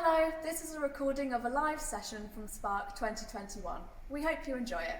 Hello, this is a recording of a live session from Spark 2021. We hope you enjoy it.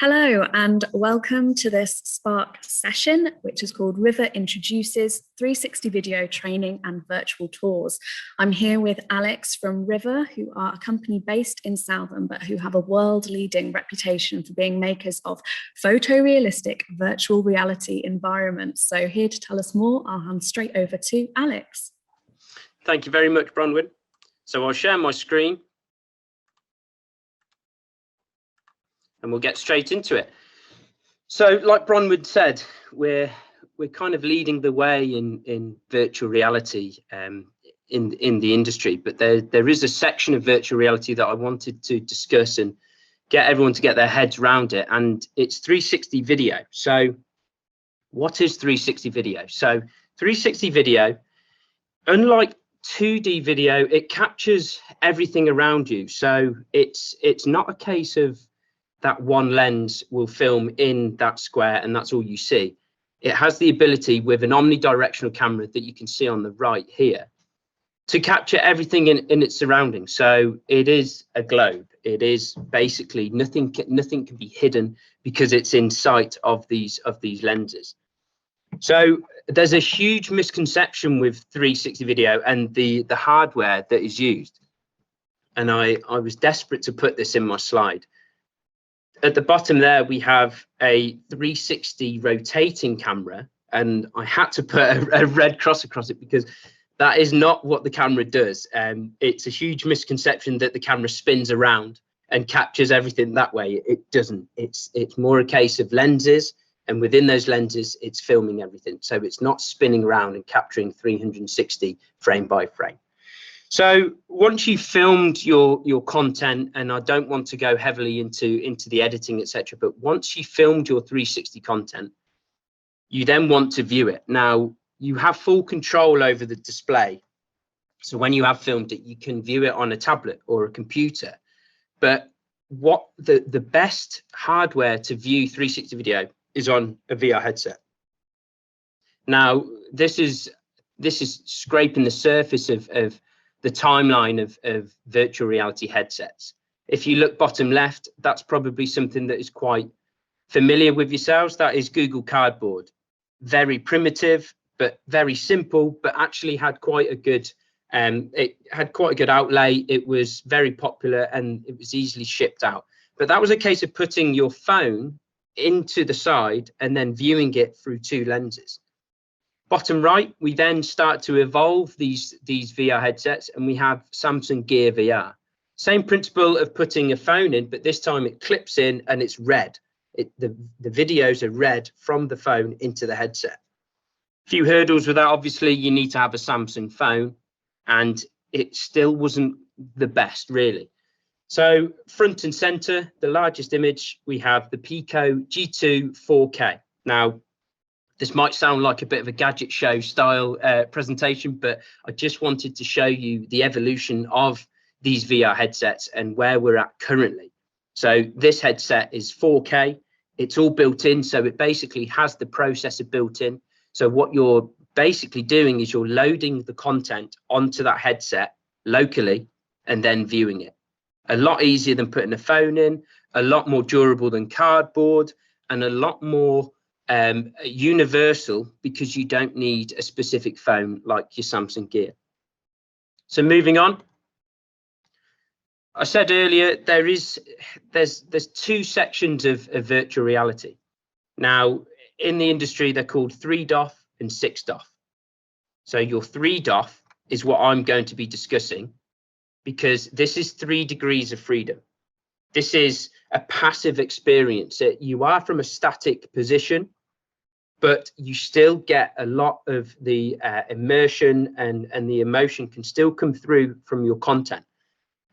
Hello and welcome to this Spark session, which is called River Introduces 360 Video Training and Virtual Tours. I'm here with Alex from River, who are a company based in Southam, but who have a world-leading reputation for being makers of photorealistic virtual reality environments. So here to tell us more, I'll hand straight over to Alex. Thank you very much, Bronwyn. So I'll share my screen. And we'll get straight into it. So like Bronwyn said, we're kind of leading the way in virtual reality in the industry, but there is a section of virtual reality that I wanted to discuss and get everyone to get their heads around it, and it's 360 video. So what is 360 video? So 360 video, unlike 2D video, it captures everything around you. So it's not a case of that one lens will film in that square and that's all you see. It has the ability with an omnidirectional camera that you can see on the right here to capture everything in its surroundings. So it is a globe. It is basically nothing can be hidden because it's in sight of these lenses. So there's a huge misconception with 360 video and the hardware that is used. And I was desperate to put this in my slide. At the bottom there, we have a 360 rotating camera, and I had to put a red cross across it because that is not what the camera does. It's a huge misconception that the camera spins around and captures everything that way. It doesn't. It's more a case of lenses, and within those lenses, it's filming everything. So it's not spinning around and capturing 360 frame by frame. So once you've filmed your content, and I don't want to go heavily into the editing, etc., but once you've filmed your 360 content, you then want to view it. Now, you have full control over the display. So when you have filmed it, you can view it on a tablet or a computer. But what the best hardware to view 360 video is on a VR headset. Now, this is scraping the surface of the timeline of virtual reality headsets. If you look bottom left, that's probably something that is quite familiar with yourselves. That is Google Cardboard. Very primitive, but very simple, but actually had quite a good, it had quite a good outlay. It was very popular and it was easily shipped out. But that was a case of putting your phone into the side and then viewing it through two lenses. Bottom right, we then start to evolve these VR headsets, and we have Samsung Gear VR. Same principle of putting a phone in, but this time it clips in and it's red. The videos are read from the phone into the headset. A few hurdles with that. Obviously, you need to have a Samsung phone, and it still wasn't the best, really. So front and center, the largest image, we have the Pico G2 4K. Now, this might sound like a bit of a gadget show style presentation, but I just wanted to show you the evolution of these VR headsets and where we're at currently. So this headset is 4K. It's all built in, so it basically has the processor built in. So what you're basically doing is you're loading the content onto that headset locally and then viewing it. A lot easier than putting a phone in, a lot more durable than cardboard, and a lot more universal because you don't need a specific phone like your Samsung Gear. So moving on, I said earlier there's two sections of virtual reality. Now in the industry they're called 3DoF and 6DoF. So your 3DoF is what I'm going to be discussing because this is 3 degrees of freedom. This is a passive experience. You are from a static position, but you still get a lot of the immersion and the emotion can still come through from your content.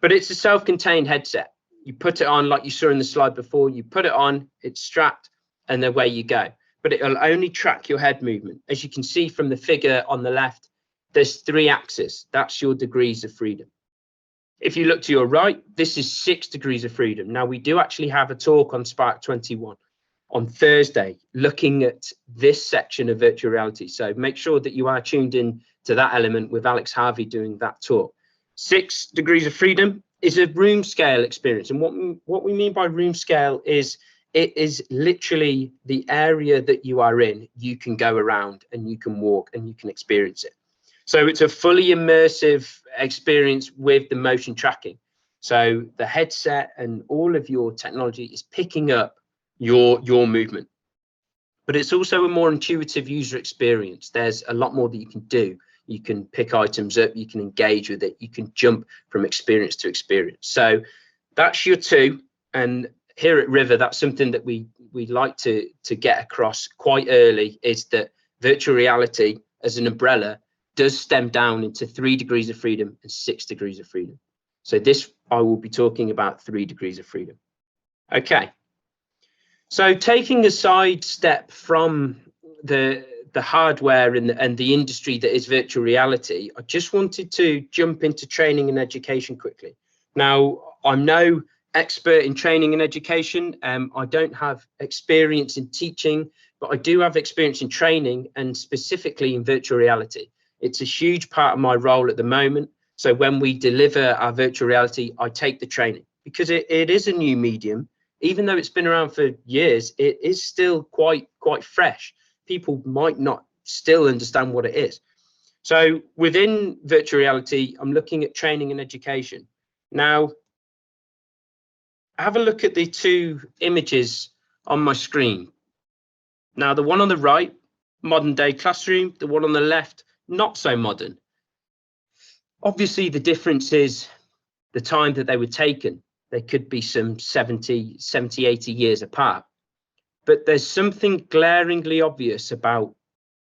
But it's a self-contained headset. You put it on like you saw in the slide before, you put it on, it's strapped, and away you go. But it'll only track your head movement. As you can see from the figure on the left, there's 3 axes. That's your degrees of freedom. If you look to your right, this is 6 degrees of freedom. Now, we do actually have a talk on Spark 21 on Thursday, looking at this section of virtual reality. So make sure that you are tuned in to that element with Alex Harvey doing that talk. 6 degrees of freedom is a room scale experience. And what we mean by room scale is it is literally the area that you are in. You can go around and you can walk and you can experience it. So it's a fully immersive experience with the motion tracking. So the headset and all of your technology is picking up your movement. But it's also a more intuitive user experience. There's a lot more that you can do. You can pick items up, you can engage with it, you can jump from experience to experience. So that's your 2. And here at River, that's something that we like to get across quite early, is that virtual reality as an umbrella does stem down into 3 degrees of freedom and 6 degrees of freedom. So this, I will be talking about 3 degrees of freedom. Okay. So taking a side step from the hardware and the industry that is virtual reality, I just wanted to jump into training and education quickly. Now, I'm no expert in training and education. I don't have experience in teaching, but I do have experience in training and specifically in virtual reality. It's a huge part of my role at the moment. So when we deliver our virtual reality, I take the training because it is a new medium. Even though it's been around for years, it is still quite fresh. People might not still understand what it is. So within virtual reality, I'm looking at training and education. Now, have a look at the 2 images on my screen. Now, the one on the right, modern day classroom, the one on the left, not so modern. Obviously, the difference is the time that they were taken. They could be some 70, 80 years apart. But there's something glaringly obvious about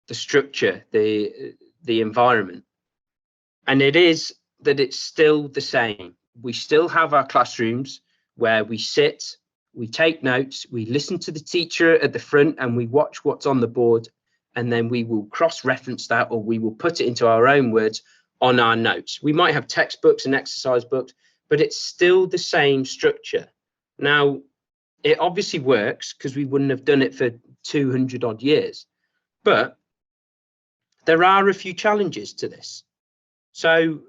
the structure, the environment. And it is that it's still the same. We still have our classrooms where we sit, we take notes, we listen to the teacher at the front and we watch what's on the board. And then we will cross-reference that, or we will put it into our own words on our notes. We might have textbooks and exercise books, but it's still the same structure. Now, it obviously works because we wouldn't have done it for 200 odd years, but there are a few challenges to this. So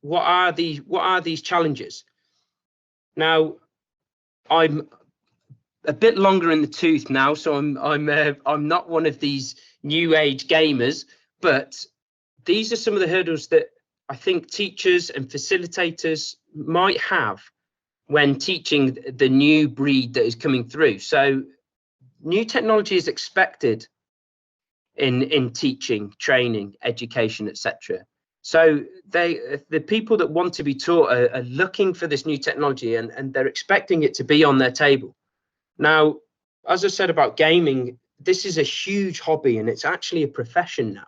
what are these challenges? Now, I'm a bit longer in the tooth now, so I'm not one of these new age gamers, but these are some of the hurdles that I think teachers and facilitators might have when teaching the new breed that is coming through. So new technology is expected in teaching, training, education, etc. So the people that want to be taught are looking for this new technology and they're expecting it to be on their table. Now, as I said about gaming, this is a huge hobby and it's actually a profession now.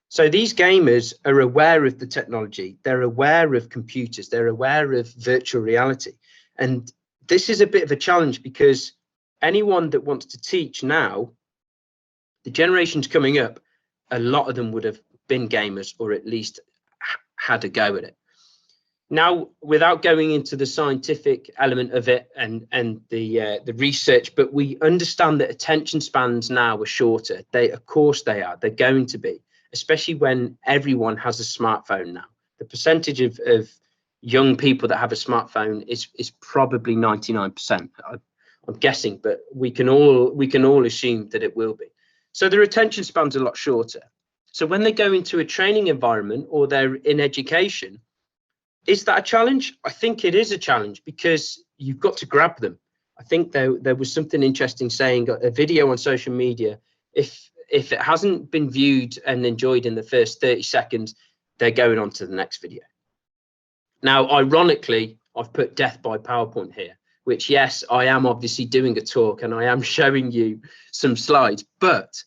So these gamers are aware of the technology, they're aware of computers, they're aware of virtual reality. And this is a bit of a challenge because anyone that wants to teach now, the generations coming up, a lot of them would have been gamers or at least had a go at it. Now, without going into the scientific element of it and the research, but we understand that attention spans now are shorter. Of course they are. They're going to be, especially when everyone has a smartphone now. The percentage of young people that have a smartphone is probably 99%. I'm guessing, but we can all assume that it will be. So their attention span's a lot shorter. So when they go into a training environment or they're in education, is that a challenge? I think it is a challenge because you've got to grab them. I think there was something interesting saying a video on social media, if it hasn't been viewed and enjoyed in the first 30 seconds, they're going on to the next video. Now, ironically, I've put death by PowerPoint here, which, yes, I am obviously doing a talk and I am showing you some slides, but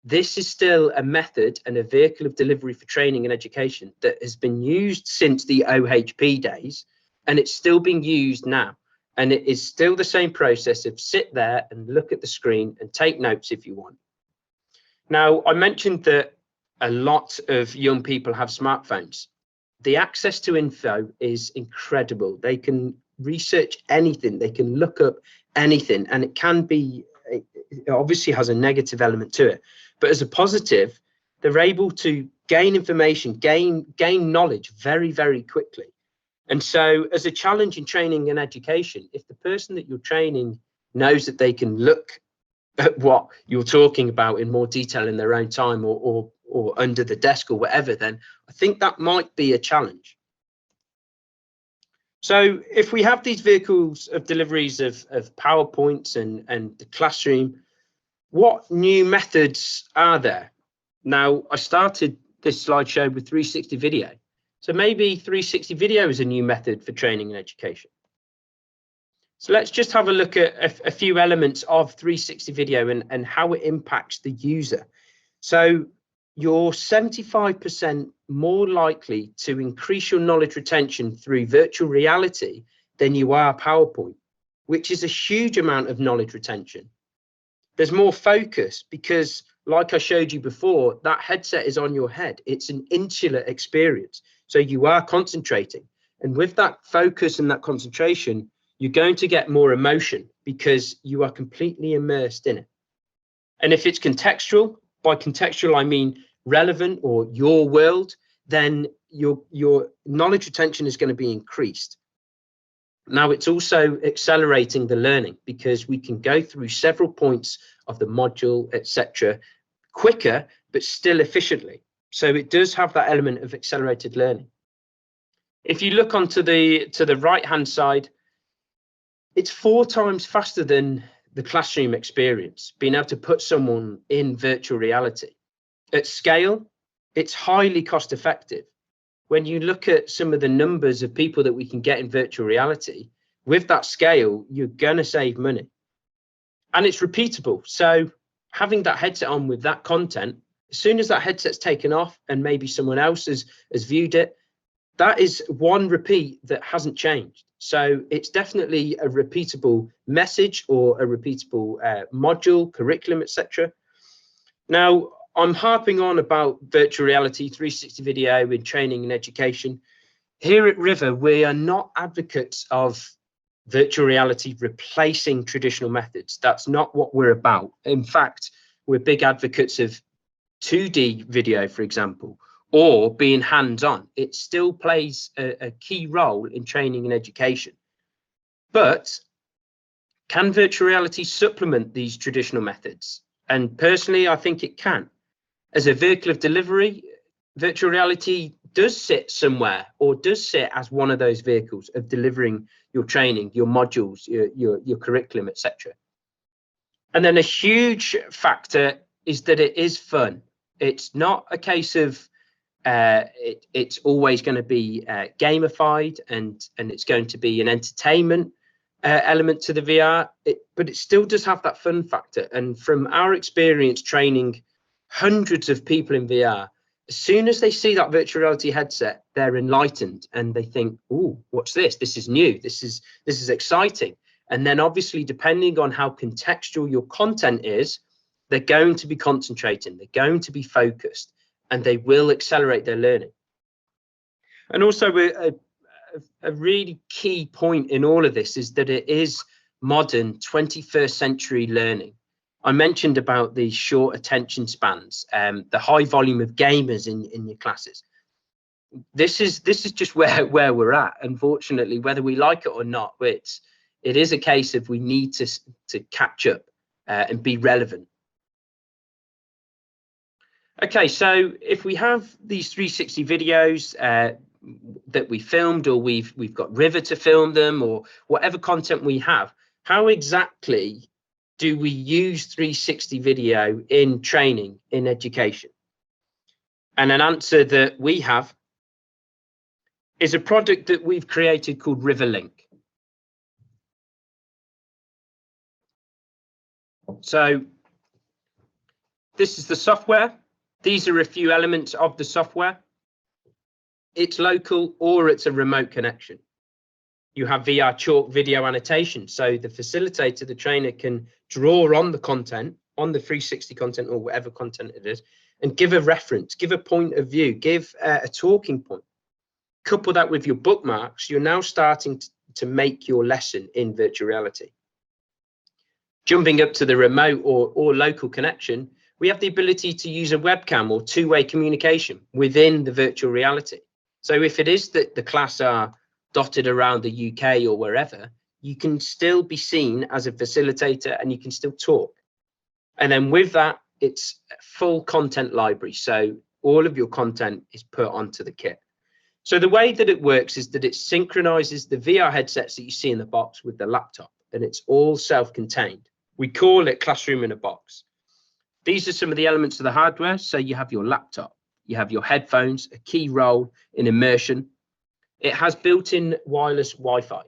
this is still a method and a vehicle of delivery for training and education that has been used since the OHP days, and it's still being used now. And it is still the same process of sit there and look at the screen and take notes if you want. Now, I mentioned that a lot of young people have smartphones. The access to info is incredible. They can research anything, they can look up anything, and it can be, it obviously has a negative element to it, but as a positive, they're able to gain information, gain knowledge very, very quickly. And so as a challenge in training and education, if the person that you're training knows that they can look at what you're talking about in more detail in their own time, or under the desk or whatever, then I think that might be a challenge. So if we have these vehicles of deliveries of PowerPoints and the classroom, what new methods are there? Now, I started this slideshow with 360 video. So maybe 360 video is a new method for training and education. So let's just have a look at a few elements of 360 video and how it impacts the user. So you're 75% more likely to increase your knowledge retention through virtual reality than you are PowerPoint, which is a huge amount of knowledge retention. There's more focus because, like I showed you before, that headset is on your head. It's an insular experience. So you are concentrating. And with that focus and that concentration, you're going to get more emotion because you are completely immersed in it. And if it's contextual, by contextual, I mean relevant or your world, then your knowledge retention is going to be increased. Now, it's also accelerating the learning because we can go through several points of the module, etc., quicker, but still efficiently. So it does have that element of accelerated learning. If you look onto the right-hand side, it's 4 times faster than the classroom experience, being able to put someone in virtual reality. At scale, it's highly cost effective. When you look at some of the numbers of people that we can get in virtual reality, with that scale, you're going to save money. And it's repeatable. So having that headset on with that content, as soon as that headset's taken off and maybe someone else has viewed it, that is one repeat that hasn't changed. So it's definitely a repeatable message or a repeatable module, curriculum, etc. Now, I'm harping on about virtual reality, 360 video in training and education. Here at River, we are not advocates of virtual reality replacing traditional methods. That's not what we're about. In fact, we're big advocates of 2D video, for example, or being hands-on. It still plays a key role in training and education. But can virtual reality supplement these traditional methods? And personally, I think it can. As a vehicle of delivery, virtual reality does sit somewhere, or does sit as one of those vehicles of delivering your training, your modules, your curriculum, etc. And then a huge factor is that it is fun. It's not a case of it's always going to be gamified and it's going to be an entertainment element to the VR, but it still does have that fun factor. And from our experience training hundreds of people in VR, as soon as they see that virtual reality headset, they're enlightened and they think, oh, what's this? This is new. This is exciting. And then obviously, depending on how contextual your content is, they're going to be concentrating, they're going to be focused, and they will accelerate their learning. And also a really key point in all of this is that it is modern 21st century learning. I mentioned about the short attention spans, the high volume of gamers in your classes. This is just where we're at, unfortunately, whether we like it or not. It is a case of we need to catch up and be relevant. Okay, so if we have these 360 videos that we filmed, or we've got River to film them, or whatever content we have, how exactly do we use 360 video in training, in education? And an answer that we have is a product that we've created called RiverLink. So this is the software. These are a few elements of the software. It's local or it's a remote connection. You have VR chalk video annotation. So the facilitator, the trainer, can draw on the content, on the 360 content or whatever content it is, and give a reference, give a point of view, give a talking point. Couple that with your bookmarks, you're now starting to make your lesson in virtual reality. Jumping up to the remote or local connection, we have the ability to use a webcam or two-way communication within the virtual reality. So if it is that the class are dotted around the UK or wherever, you can still be seen as a facilitator and you can still talk. And then with that, it's a full content library. So all of your content is put onto the kit. So the way that it works is that it synchronizes the VR headsets that you see in the box with the laptop, and it's all self-contained. We call it Classroom in a Box. These are some of the elements of the hardware. So you have your laptop, you have your headphones, a key role in immersion. It has built-in wireless Wi-Fi.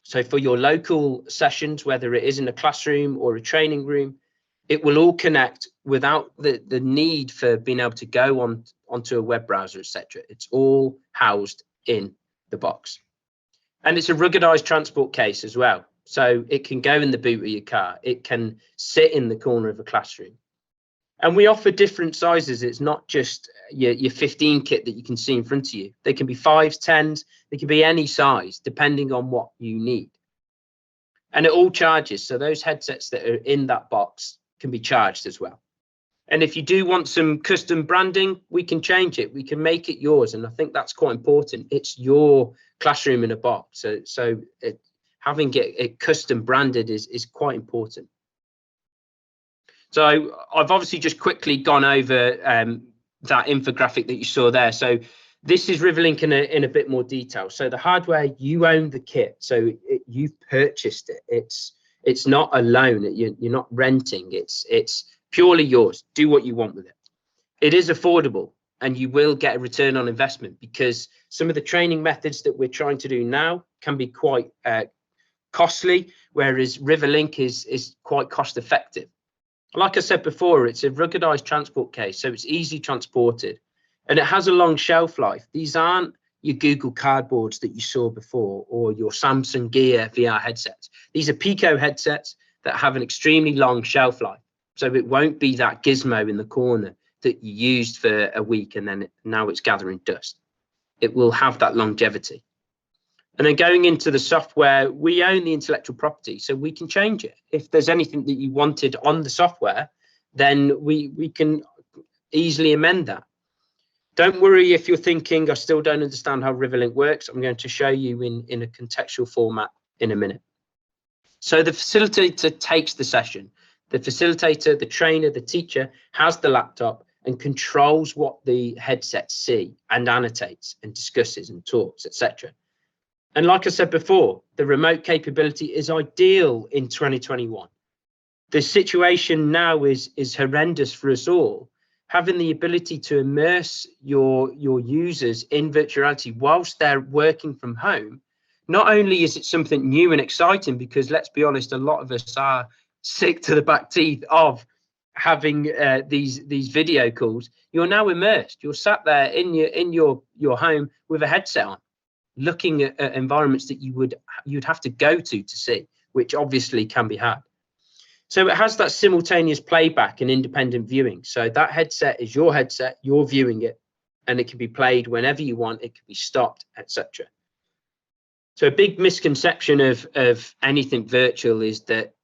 So for your local sessions, whether it is in a classroom or a training room, it will all connect without the need for being able to go onto a web browser, etc. It's all housed in the box. And it's a ruggedized transport case as well. So it can go in the boot of your car. It can sit in the corner of a classroom. And we offer different sizes. It's not just your 15 kit that you can see in front of you. They can be 5s, 10s. They can be any size, depending on what you need. And it all charges. So those headsets that are in that box can be charged as well. And if you do want some custom branding, we can change it. We can make it yours. And I think that's quite important. It's your classroom in a box. So having it custom branded is quite important. So I've obviously just quickly gone over that infographic that you saw there. So this is Riverlink in a bit more detail. So the hardware, you own the kit. So you've purchased it. It's not a loan. You're not renting. It's purely yours. Do what you want with it. It is affordable and you will get a return on investment because some of the training methods that we're trying to do now can be quite costly, whereas Riverlink is quite cost effective. Like I said before, it's a ruggedized transport case, so it's easy transported and it has a long shelf life. These aren't your Google Cardboards that you saw before or your Samsung Gear VR headsets. These are Pico headsets that have an extremely long shelf life. So it won't be that gizmo in the corner that you used for a week and then now it's gathering dust. It will have that longevity. And then going into the software, we own the intellectual property, so we can change it. If there's anything that you wanted on the software, then we can easily amend that. Don't worry if you're thinking, I still don't understand how Riverlink works. I'm going to show you in a contextual format in a minute. So the facilitator takes the session. The facilitator, the trainer, the teacher has the laptop and controls what the headsets see and annotates and discusses and talks, etc. And like I said before, the remote capability is ideal in 2021. The situation now is horrendous for us all. Having the ability to immerse your users in virtual reality whilst they're working from home, not only is it something new and exciting, because let's be honest, a lot of us are sick to the back teeth of having these video calls. You're now immersed. You're sat there in your home with a headset on, looking at environments that you'd have to go to see, which obviously can be had. So it has that simultaneous playback and independent viewing. So that headset is your headset, you're viewing it, and it can be played whenever you want, it can be stopped, etc. So a big misconception of anything virtual is that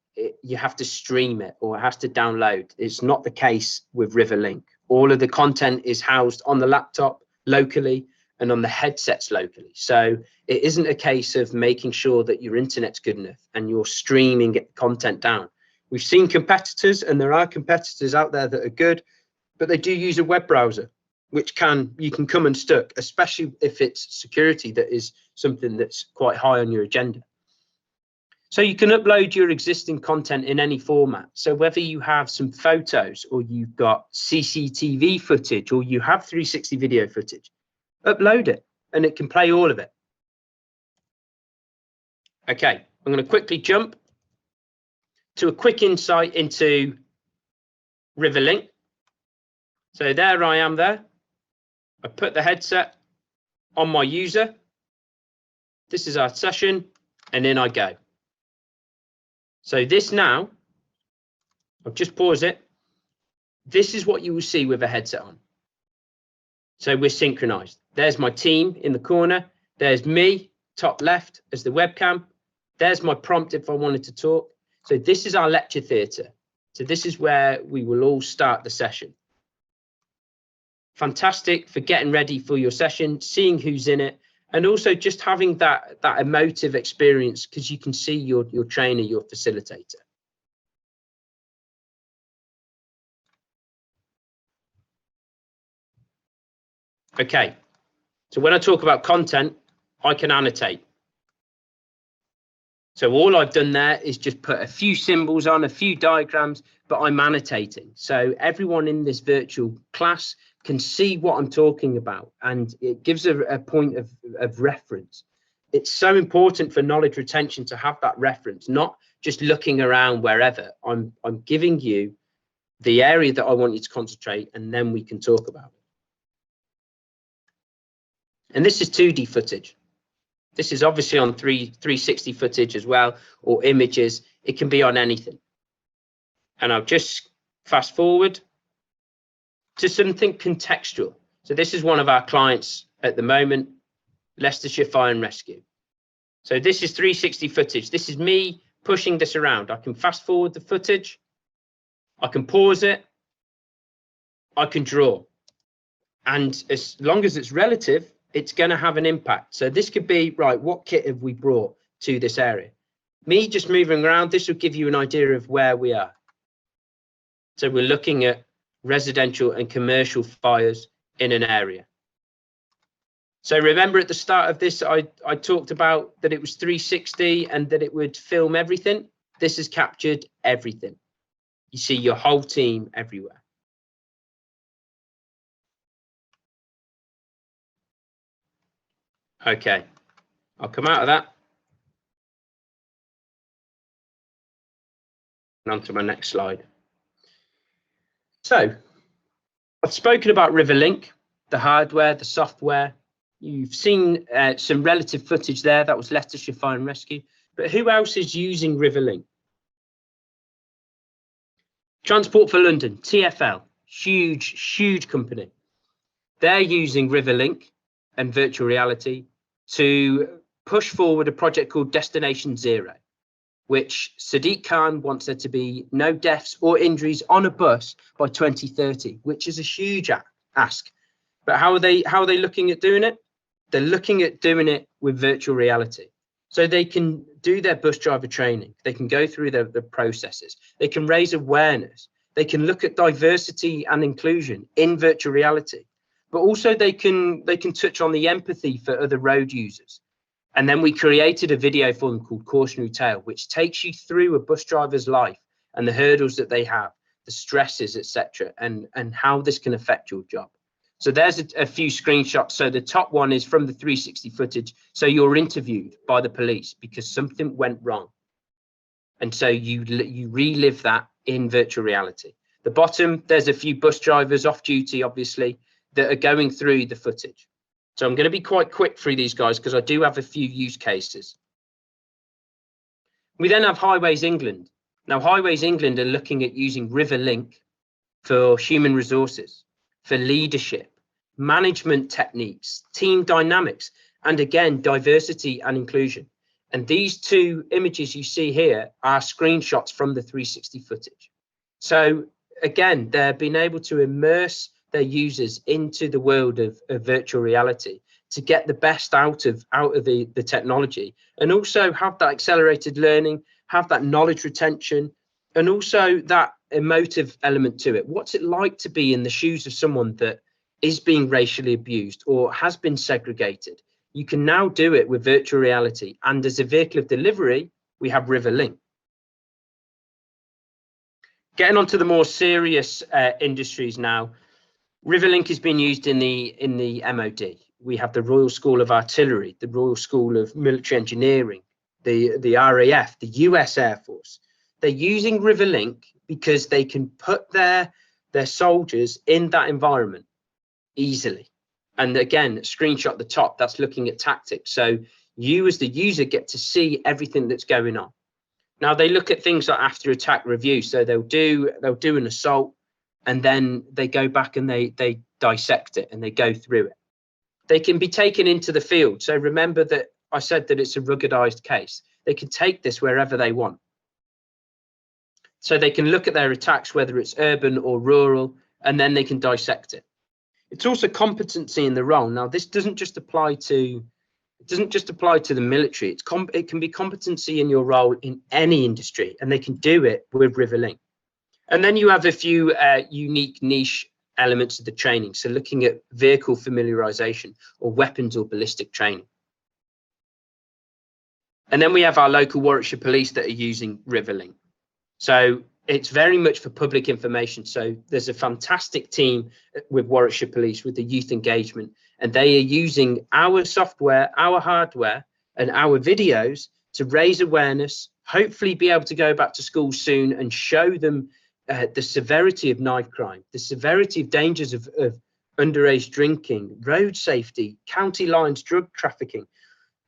you have to stream it or it has to download. It's not the case with Riverlink. All of the content is housed on the laptop locally and on the headsets locally. So it isn't a case of making sure that your internet's good enough and you're streaming content down. We've seen competitors, and there are competitors out there that are good, but they do use a web browser, which you can come unstuck, especially if it's security that is something that's quite high on your agenda. So you can upload your existing content in any format. So whether you have some photos or you've got CCTV footage or you have 360 video footage, upload it and it can play all of it. Okay, I'm going to quickly jump to a quick insight into Riverlink. So there I am there. I put the headset on my user. This is our session, and in I go. So this now, I'll just pause it. This is what you will see with a headset on. So we're synchronized. There's my team in the corner. There's me, top left, as the webcam. There's my prompt if I wanted to talk. So this is our lecture theatre. So this is where we will all start the session. Fantastic for getting ready for your session, seeing who's in it, and also just having that emotive experience, because you can see your trainer, your facilitator. Okay, so when I talk about content, I can annotate. So all I've done there is just put a few symbols on, a few diagrams, but I'm annotating. So everyone in this virtual class can see what I'm talking about, and it gives a point of reference. It's so important for knowledge retention to have that reference, not just looking around wherever. I'm giving you the area that I want you to concentrate, and then we can talk about it. And this is 2D footage. This is obviously on 360 footage as well, or images. It can be on anything. And I'll just fast forward to something contextual. So this is one of our clients at the moment, Leicestershire Fire and Rescue. So this is 360 footage. This is me pushing this around. I can fast forward the footage. I can pause it. I can draw. And as long as it's relative, it's going to have an impact. So this could be, right, what kit have we brought to this area? Me just moving around, this will give you an idea of where we are. So we're looking at residential and commercial fires in an area. So remember at the start of this, I talked about that it was 360 and that it would film everything. This has captured everything. You see your whole team everywhere. Okay, I'll come out of that and on to my next slide. So I've spoken about Riverlink, the hardware, the software. You've seen some relative footage there. That was Leicestershire Fire and Rescue. But who else is using Riverlink? Transport for London, TfL, huge company. They're using Riverlink and virtual reality to push forward a project called Destination Zero, which Sadiq Khan wants there to be no deaths or injuries on a bus by 2030, which is a huge ask. But how are they looking at doing it? They're looking at doing it with virtual reality. So they can do their bus driver training. They can go through the processes. They can raise awareness. They can look at diversity and inclusion in virtual reality. But also they can touch on the empathy for other road users. And then we created a video for them called Cautionary Tale, which takes you through a bus driver's life and the hurdles that they have, the stresses, etc., and how this can affect your job. So there's a few screenshots. So the top one is from the 360 footage. So you're interviewed by the police because something went wrong. And so you relive that in virtual reality. The bottom, there's a few bus drivers off duty, obviously, that are going through the footage. So I'm going to be quite quick through these guys because I do have a few use cases. We then have Highways England. Now, Highways England are looking at using Riverlink for human resources, for leadership, management techniques, team dynamics, and again, diversity and inclusion. And these two images you see here are screenshots from the 360 footage. So again, they're being able to immerse their users into the world of virtual reality to get the best out of the technology, and also have that accelerated learning, have that knowledge retention, and also that emotive element to it. What's it like to be in the shoes of someone that is being racially abused or has been segregated? You can now do it with virtual reality. And as a vehicle of delivery, we have Riverlink. Getting on to the more serious industries now, Riverlink has been used in the MOD. We have the Royal School of Artillery, the Royal School of Military Engineering, the RAF, the US Air Force, They're using Riverlink because they can put their soldiers in that environment easily. And again, screenshot the top, that's looking at tactics. So you as the user get to see everything that's going on. Now they look at things like after attack review. So they'll do an assault, and then they go back and they dissect it and they go through it. They can be taken into the field. So remember that I said that it's a ruggedized case. They can take this wherever they want. So they can look at their attacks, whether it's urban or rural, and then they can dissect it. It's also competency in the role. Now, this doesn't just apply to the military. It can be competency in your role in any industry, and they can do it with Riverlink. And then you have a few unique niche elements of the training. So looking at vehicle familiarization or weapons or ballistic training. And then we have our local Warwickshire Police that are using Riverlink. So it's very much for public information. So there's a fantastic team with Warwickshire Police with the youth engagement, and they are using our software, our hardware, and our videos to raise awareness, hopefully be able to go back to school soon and show them the severity of knife crime, the severity of dangers of underage drinking, road safety, county lines, drug trafficking,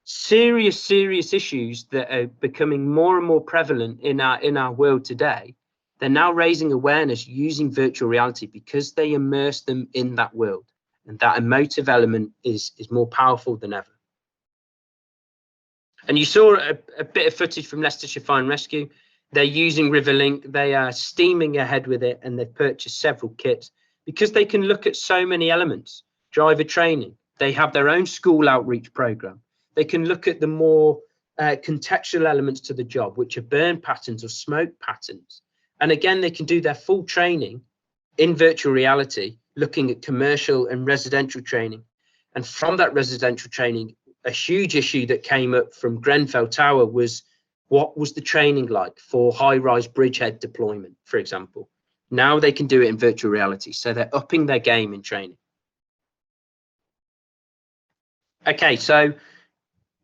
serious issues that are becoming more and more prevalent in our world today. They're now raising awareness using virtual reality because they immerse them in that world, and that emotive element is more powerful than ever. And you saw a bit of footage from Leicestershire Fire and Rescue. They're using Riverlink. They are steaming ahead with it, and they've purchased several kits because they can look at so many elements. Driver training. They have their own school outreach program. They can look at the more contextual elements to the job, which are burn patterns or smoke patterns. And again, they can do their full training in virtual reality, looking at commercial and residential training. And from that residential training, a huge issue that came up from Grenfell Tower was, what was the training like for high-rise bridgehead deployment, for example? Now they can do it in virtual reality. So they're upping their game in training. Okay, so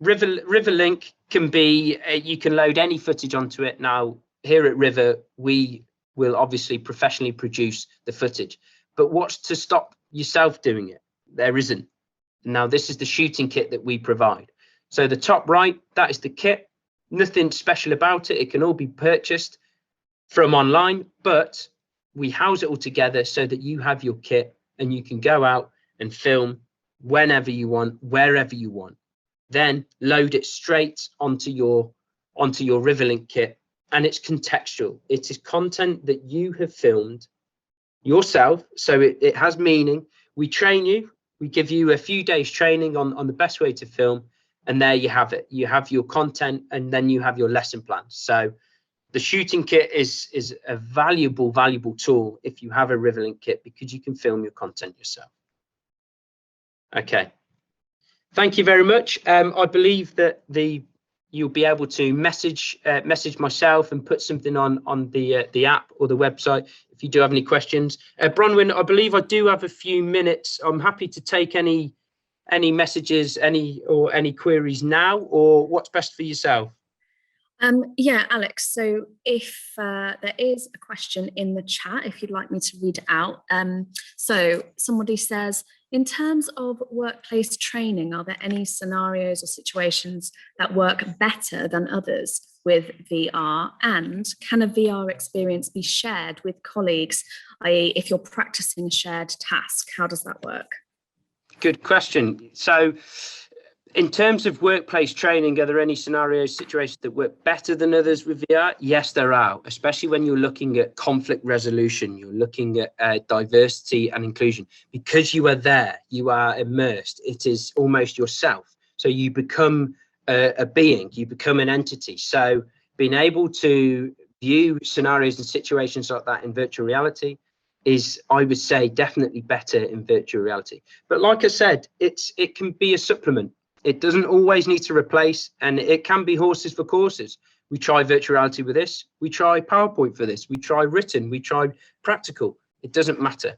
Riverlink can be, you can load any footage onto it. Now, here at River, we will obviously professionally produce the footage. But what's to stop yourself doing it? There isn't. Now, this is the shooting kit that we provide. So the top right, that is the kit. Nothing special about it. It can all be purchased from online, but we house it all together so that you have your kit and you can go out and film whenever you want, wherever you want. Then load it straight onto your Riverlink kit, and it's contextual. It is content that you have filmed yourself, so it has meaning. We train you. We give you a few days training on the best way to film, and there you have it. You have your content, and then you have your lesson plan. So the shooting kit is a valuable tool if you have a Riverlink kit, because you can film your content yourself. Okay, thank you very much. I believe that you'll be able to message myself and put something on the app or the website if you do have any questions. Bronwyn, I believe I do have a few minutes. I'm happy to take any messages, any queries now, or what's best for yourself? Yeah, Alex, so if there is a question in the chat, if you'd like me to read it out. So somebody says, in terms of workplace training, are there any scenarios or situations that work better than others with VR? And can a VR experience be shared with colleagues, i.e. if you're practicing a shared task, how does that work? Good question. So in terms of workplace training, are there any scenarios, situations that work better than others with VR? Yes, there are, especially when you're looking at conflict resolution, you're looking at diversity and inclusion. Because you are there, you are immersed, it is almost yourself. So you become a being, you become an entity. So being able to view scenarios and situations like that in virtual reality is, I would say, definitely better in virtual reality. But like I said, it can be a supplement. It doesn't always need to replace, and it can be horses for courses. We try virtual reality with this. We try PowerPoint for this. We try written. We try practical. It doesn't matter.